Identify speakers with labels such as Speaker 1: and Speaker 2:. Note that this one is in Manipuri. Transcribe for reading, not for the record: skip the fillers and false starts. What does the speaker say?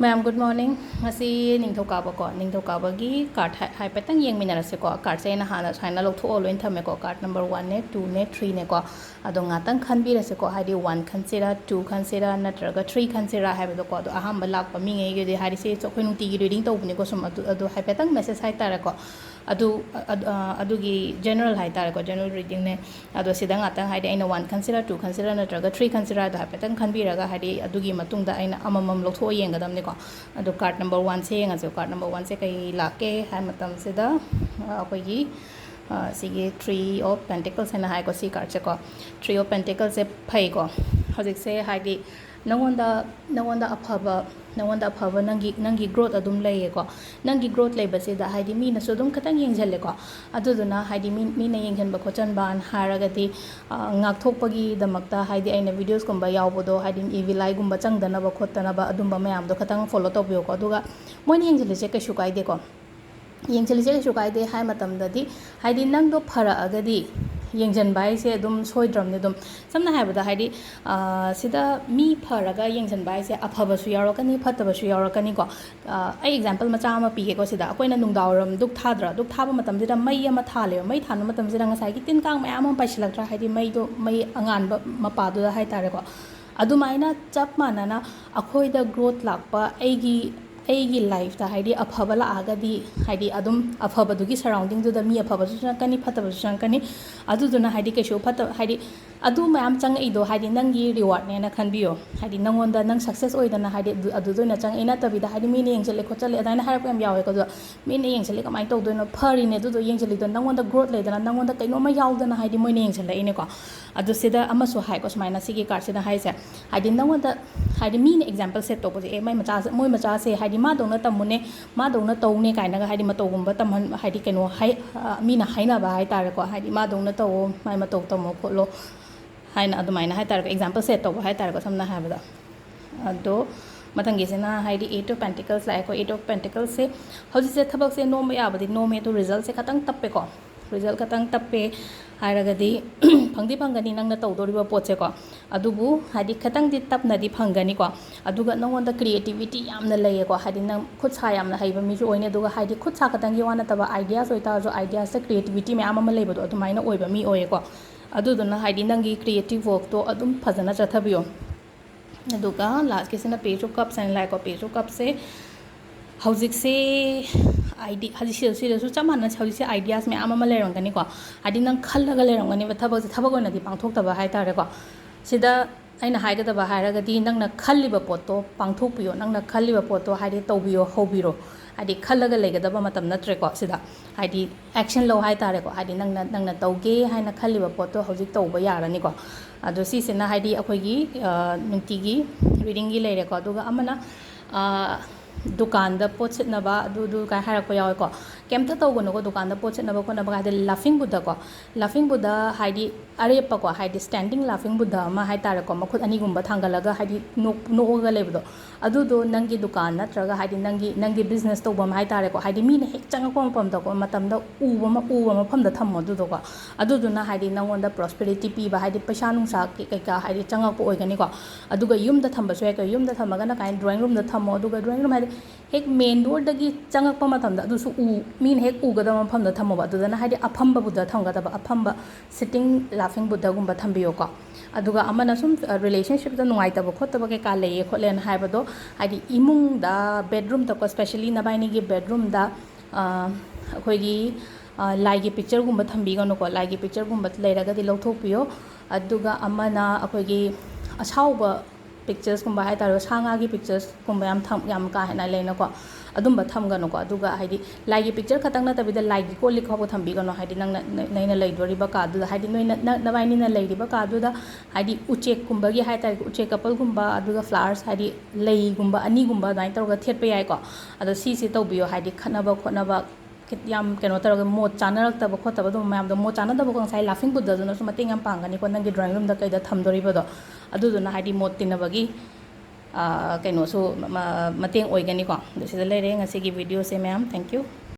Speaker 1: Ma'am, good morning. Ngasi ningthokaba ko ningthokabagi card hai petang yeng minarase ko card se na hana china lok tho loin thame ko card number 1 ne 2 ne 3 ne ko ado ngatang khanbi rase ko haidi 1 khansira 2 khansira natraga 3 khansira hai do ko ado aham balak pa mi nge ge de hari se so khoi nuti gi reading to buni ko sum ado hai petang message hai tara ko adu gi general hai tara ko general reading ne ado sidang atang haidi aina 1 khansira 2 khansira natraga 3 khansira do hai petang khanbi raga haidi adu gi matung da aina amamam lok tho yeng gadam ne ko ado card number 1 se yeng aso card number 1 se kai lake hai matam se da akoi gi sige 3 of pentacles hai na hai ko si card se ko 3 of pentacles se phai ko hojik se haidi nangwanda aphaba nangi growth adum lay ko nangi growth lay base da haidi mi na so dum khatang yengjalle ko aduduna haidi mi na yengjan ba khochan ban haragati ngak thokpagi damakta haidi aina videos kumba yawbodo haidi evi lai gumba changdana ba khotana ba adumba mayam do khatang follow to biyo ko aduga moini yengjalle se ka shukai de ko yengjalle se ka shukai de hai matam dadi haidi nang do phara agadi yengjan bai se dum soidram ne dum samna haibada haidi sida mi pharaga yengjan bai se aphaba su yarakani phataba su yarakani ko ai example macha ma pige ko sida akoina nungdawram duk thaba matam sida mai ama thale mai thanu matam sida ngasai ki tin kang mayam am paisilaktra haidi mai do mai angan ba mapa do hai tare ko adumaina chap manana akoida growth lakpa aigi life ta haidi aphaba la agadi haidi adum aphaba dugi surrounding du da mi aphaba su kani phataba su kani adu duna haidi ke sho phata haidi adu mayam chang ei do haidi nangi reward ne na khanbiyo haidi nangonda nang success oidana haidi adu do na chang ina tabi da haidi mi ne yengchele khochale adaina harap yam yawe ko do mi ne yengchele kamai to do no phari ne du do yengchele do nangonda growth le dana nangonda kaino ma yawdana haidi moi ne yengchele ine ko adu sida amasu hai ko smaina sigi card sida hai se haidi nangonda haidi mi ne example set to ko e mai macha moi macha se haidi ma dong na tamune ma dong na tong ne kaina ga haidi ma togumba tamhan haidi keno hai mi na haina ba hai tare ko haidi ma dong na to mai ma to tomo ko lo haina adumaina hai tare ko example set to hai tare ko samna ha bada ado mathangi se na haidi 8 of pentacles lai ko 8 of pentacles se hoji se thabak se no me abadi no me to result se khatang tappe ko result khatang tappe hairagadi phangdi phangani nangna tawdoriba potse ko adubu hadi khatang di tapna di phangani ko aduga nongonda creativity yamna laye ko hadi nang khut sa yamna haiba mi jo oine aduga hadi khut sa khatang gi wana taba ideas oita jo ideas se creativity me amama laiba do adumaina oiba mi oye ko aduduna hadi nangi creative work to adum phajana chathabiyo aduga last kesena page of cups and like page of cups se hojik se idea haji se su chamana haji se ideas me amama lerangani ko adi nang khallaga lerangani ba thabak ona di pangthok taba hai tare ko sida aina haigada ba hairagadi nangna khalliba potto pangthok piyo nangna khalliba potto haidi tawbiyo hobiro haidi khallaga legada ba matam natre ko sida haidi action lo hai tare ko haidi nangna tawge haina khalliba potto hojik tawba yarani ko ado si sina haidi akoigi nungtigi reading gi lere ko aduga amana dukan da pot sit na ba du kai harak ko yaw ko kemta to gono ko dukan da pot sit na ba ko na ba haidi laughing buddha haidi arepa ko haidi standing laughing buddha ma hai tar ko makhut ani gumba thangalaga haidi no ga lebdo adu do nangi dukan na traga haidi nangi business to bam hai tar ko haidi mi na hek chang ko pam da ko matam da u ma pham da tham du do ko adu du na haidi nangon da prosperity pi ba haidi paisa nung sa kai ka haidi chang ko oigani ko aduga yum da thamba so ka yum da thamaga na kai drawing room da thamo aduga drawing room haidi hek main door dagi changak pa matam da du su u min hek u ga da pham da thamo ba du da na haidi aphamba buddha thanga da ba aphamba sitting laughing buddha gumba thambiyo ko aduga amana sum relationship da nuai ta ba khot ba ke ka leye khotlen haibado haidi imung da bedroom ta ko especially na baini gi bedroom da akhoi gi lai gi picture gumba thambi ga no ko lai gi picture gumba leiraga di lothok piyo aduga amana akhoi gi asauba pictures kumba hai taro sanga gi pictures kumba yam ka hena lena ko adumba thamga no ko aduga haidi lai gi picture khatang na tabida lai gi ko likho ko thambi ga no haidi nang na lai dori ba ka du haidi noi na bai ni na lai ri ba ka du da haidi uche kumba gi hai tar uche couple gumba aduga flowers haidi lai gumba ani gumba dai tar ga thet pa yai ko ado si to biyo haidi khona ba yam keno taraga mo chanarak ta ba khota ba do mayam do mo chana da ba ko sai laughing buddha do no so mating am pangani ko nang gi drawing room da kai da thamdori ba do adu do na haidi mo tinabagi keno so mating oigani ko do sida lere ngasi gi video se ma'am thank you